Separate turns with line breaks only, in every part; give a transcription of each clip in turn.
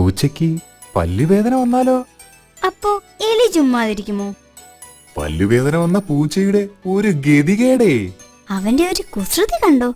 പൂച്ചയ്ക്ക് പല്ലുവേദന വന്നാലോ?
അപ്പോ എലി ചുമ്മാതിരിക്കുമോ?
പല്ലുവേദന വന്ന പൂച്ചയുടെ ഒരു ഗതികേടേ.
അവന്റെ ഒരു കുസൃതി കണ്ടോ?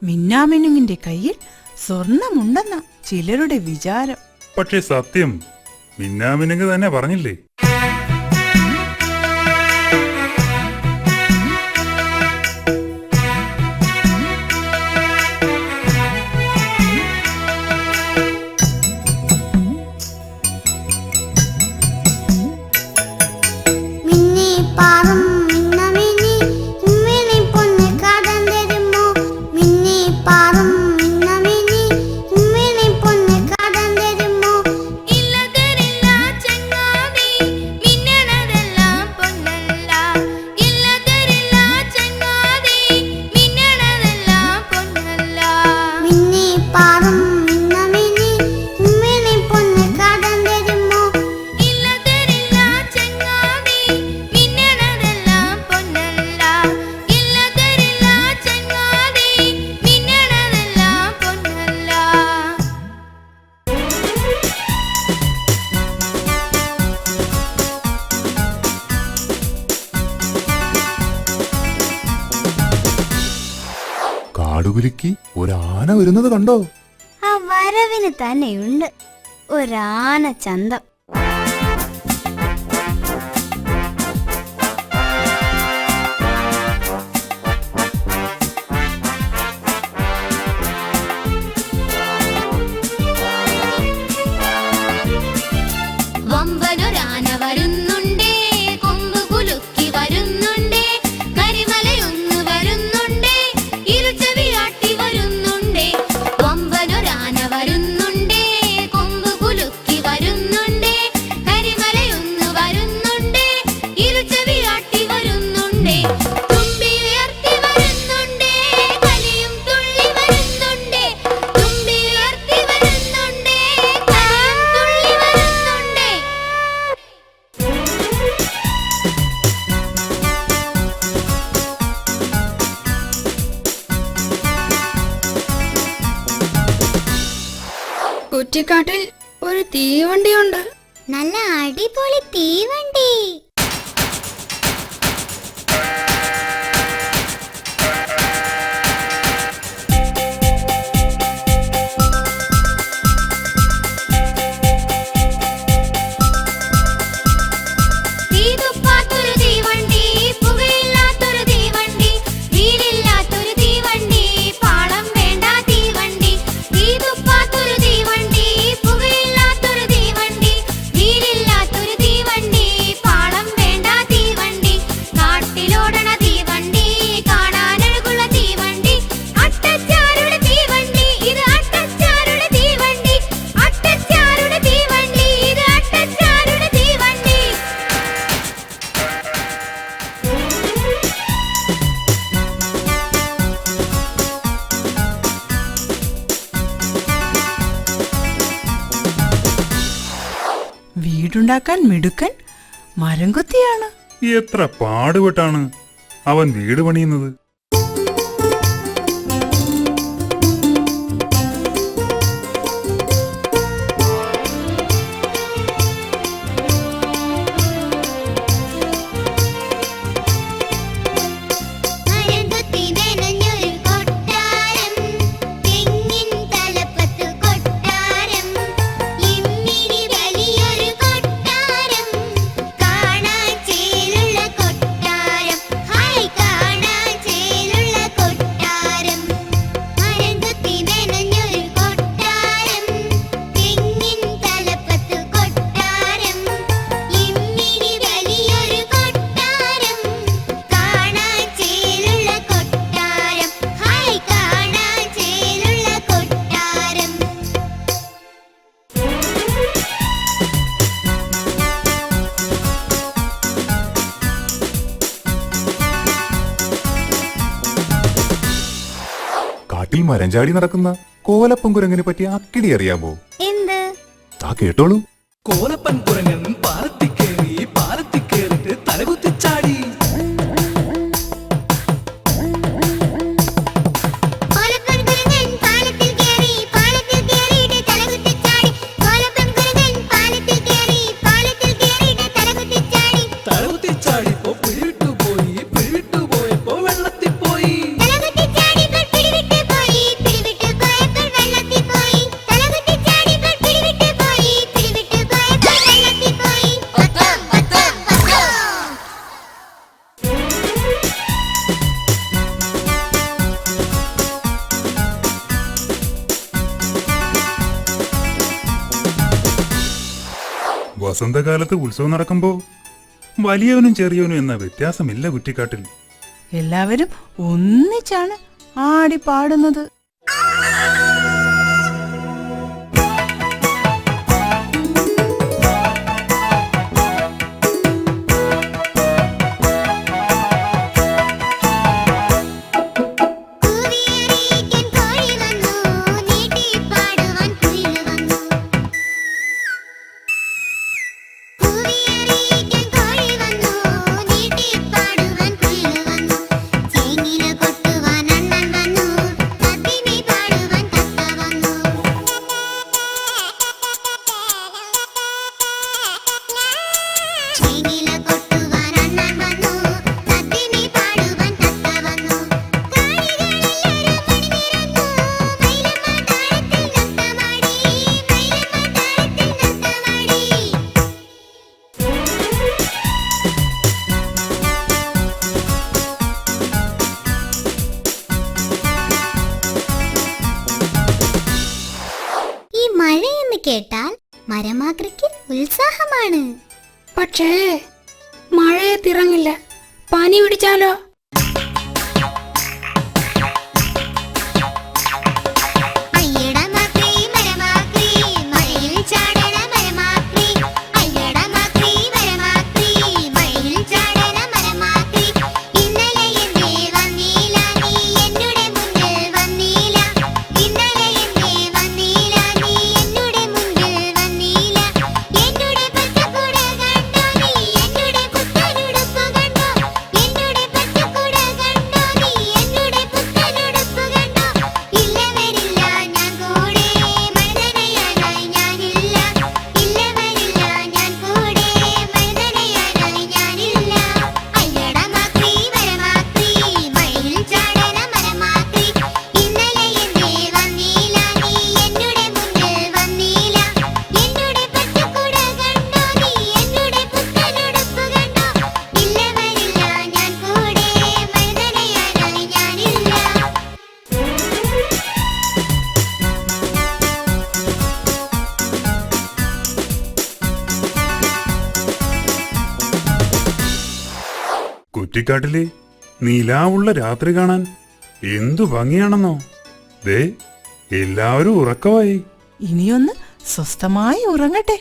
മിന്നാമിനുങ്ങിന്റെ കയ്യിൽ സ്വർണമുണ്ടെന്ന ചിലരുടെ വിചാരം.
പക്ഷേ സത്യം മിന്നാമിനുങ്ങ് തന്നെ പറഞ്ഞില്ലേ?
കാടുകുലുക്കി ഒരാന വരുന്നത് കണ്ടോ?
ആ വരവിന് തന്നെയുണ്ട് ഒരാന ചന്തം.
വമ്പനൊരാന വരുന്നുണ്ടേ, കൊമ്പ് കുലുക്കി വരുന്നുണ്ടേ, കരിമലയൊന്ന് വരുന്നുണ്ടേ, ഇരുചെവിയാട്ടി വരുന്നുണ്ടേ. വമ്പനൊരാന വരുന്നുണ്ടേ, കൊമ്പ് കുലുക്കി വരുന്നുണ്ടേ, കരിമലയൊന്ന് വരുന്നുണ്ടേ, ഇരുചെവിയാട്ടി വരുന്നുണ്ടേ. തുമ്പി ഉയർത്തി വരുന്നുണ്ടേ, കലിയും തുള്ളി വരുന്നുണ്ടേ, തുമ്പി ഉയർത്തി വരുന്നുണ്ടേ, കലിയും തുള്ളി വരുന്നുണ്ടേ.
കുറ്റിക്കാട്ടിൽ ഒരു തീവണ്ടിയുണ്ട്.
നല്ല അടിപൊളി തീവണ്ടി. തീതുപ്പാത്തൊരു തീവണ്ടി, പുകയില്ലാത്തൊരു തീവണ്ടി, വീലില്ലാത്തൊരു തീവണ്ടി, പാളം വേണ്ട തീവണ്ടി. തീതുപ്പാത്തൊരു തീവണ്ടി, പുകയില്ലാത്തൊരു തീവണ്ടി, വീലില്ലാത്തൊരു തീവണ്ടി, പാളം വേണ്ട തീവണ്ടി. കാട്ടിലോടണ തീവണ്ടി, കാണാനഴകുള്ള തീവണ്ടി, അട്ടച്ചാരുടെ തീവണ്ടി, ഇത് അട്ടച്ചാരുടെ തീവണ്ടി, അട്ടച്ചാരുടെ തീവണ്ടി, ഇത് അട്ടച്ചാരുടെ തീവണ്ടി.
വീടുണ്ടാക്കാൻ മിടുക്കൻ മരം കൊത്തിയാണ്.
എത്ര പാടുപെട്ടാണ് അവൻ വീട് പണിയുന്നത്.
മരംകൊത്തി മെനഞ്ഞൊരു കൊട്ടാരം, തെങ്ങിൻ തലപ്പത്ത് കൊട്ടാരം, ഇമ്മിണി വലിയൊരു കൊട്ടാരം, കാണാൻ ചേലുള്ള കൊട്ടാരം.
കാട്ടിൽ മരം ചാടി നടക്കുന്ന കോലപ്പൻ കുരങ്ങിനെ പറ്റി അക്കിടി അറിയാമോ?
എന്ത്?
ആ കേട്ടോളൂ.
കോലപ്പൻ കുരങ്ങൻ പാലത്തിൽ കേറിട്ട് തലകുത്തിച്ചാടി.
കോലപ്പൻ കുരങ്ങൻ പാലത്തിൽ കേറിയിട്ട് തലകുത്തിച്ചാടി. കോലപ്പൻ കുരങ്ങൻ പാലത്തിൽ കേറിയിട്ട് തലകുത്തിച്ചാടി.
തലകുത്തിച്ചാടിപ്പോ പിടിവിട്ടു പോയപ്പോ വെള്ളത്തിൽ പോയി.
തലകുത്തിച്ചാടിപ്പോൾ പിടിവിട്ട് പോയപ്പോൾ വെള്ളത്തിൽ പോയി. തലകുത്തിച്ചാടിപ്പോൾ പിടിവിട്ട് പോയപ്പോൾ വെള്ളത്തിൽ പോയി. ഒത്തോ.
വസന്തകാലത്ത് ഉത്സവം നടക്കുമ്പോ വലിയവനും ചെറിയവനും എന്ന വ്യത്യാസമില്ല കുറ്റിക്കാട്ടിൽ.
എല്ലാവരും ഒന്നിച്ചാണ് ആടി പാടുന്നത്.
കൂവിയറിയിക്കാൻ കോഴി വന്നു, നീട്ടിപ്പാടുവാൻ കുയിൽ വന്നു. കൂവിയറിയിക്കാൻ കോഴി വന്നു, നീട്ടിപ്പാടുവാൻ കുയിൽ വന്നു. ചേങ്ങില കൊട്ടുവാൻ അണ്ണൻ വന്നു, തത്തിനി പാടുവാൻ തത്ത വന്നു. ചേങ്ങില കൊട്ടുവാൻ അണ്ണൻ വന്നു, തത്തിനി പാടുവാൻ തത്ത വന്നു. കാണികളെല്ലാരും മണിനിറന്നു, മയിലമ്മ താളത്തിൽ നൃത്തമാടി. ഈ മഴയെന്ന് കേട്ടാൽ മരമാകൃക്ക് ഉത്സാഹമാണ്.
പക്ഷേ മഴയത്തിറങ്ങില്ല, പനി പിടിച്ചാലോ?
അയ്യട മാക്രി മരമാക്രി, മഴയിൽ ചാടണ മരമാക്രി. അയ്യട മാക്രി മരമാക്രി, മഴയിൽ ചാടണ മരമാക്രി. ഇന്നലെ എന്തേ വന്നീല നീ എന്നുടെ മുന്നിൽ വന്നീല. ഇന്നലെ എന്തേ വന്നീല നീ എന്നുടെ മുന്നിൽ വന്നീല. എന്നുടെ പച്ചക്കുട കണ്ടോ നീ, എന്നുടെ പുത്തനുടുപ്പ് കണ്ടോ. എന്നുടെ പച്ചക്കുട കണ്ടോ നീ, എന്നുടെ പുത്തനുടുപ്പ് കണ്ടോ. ഇല്ല വരില്ല ഞാൻ കൂടെ മഴനനയാനായി ഞാനില്ല. ഇല്ല വരില്ല ഞാൻ കൂടെ മഴനനയാനായി ഞാനില്ല. അയ്യട മാക്രി മരമാക്രി, മഴയിൽ ചാടണ മരമാക്രി. ഇന്നലെ എന്തേ വന്നീല നീ എന്നുടെ മുന്നിൽ വന്നീല. എന്നുടെ പച്ചക്കുട കണ്ടോ നീ, എന്നുടെ പുത്തനുടുപ്പ് കണ്ടോ. ഇല്ല വരില്ല ഞാൻ കൂടെ മഴനനയാനായി ഞാനില്ല.
കുറ്റിക്കാട്ടിലെ നിലാവുള്ള രാത്രി കാണാൻ എന്തു ഭംഗിയാണെന്നോ. ദേ എല്ലാവരും ഉറക്കമായി.
ഇനിയൊന്ന് സ്വസ്ഥമായി ഉറങ്ങട്ടെ.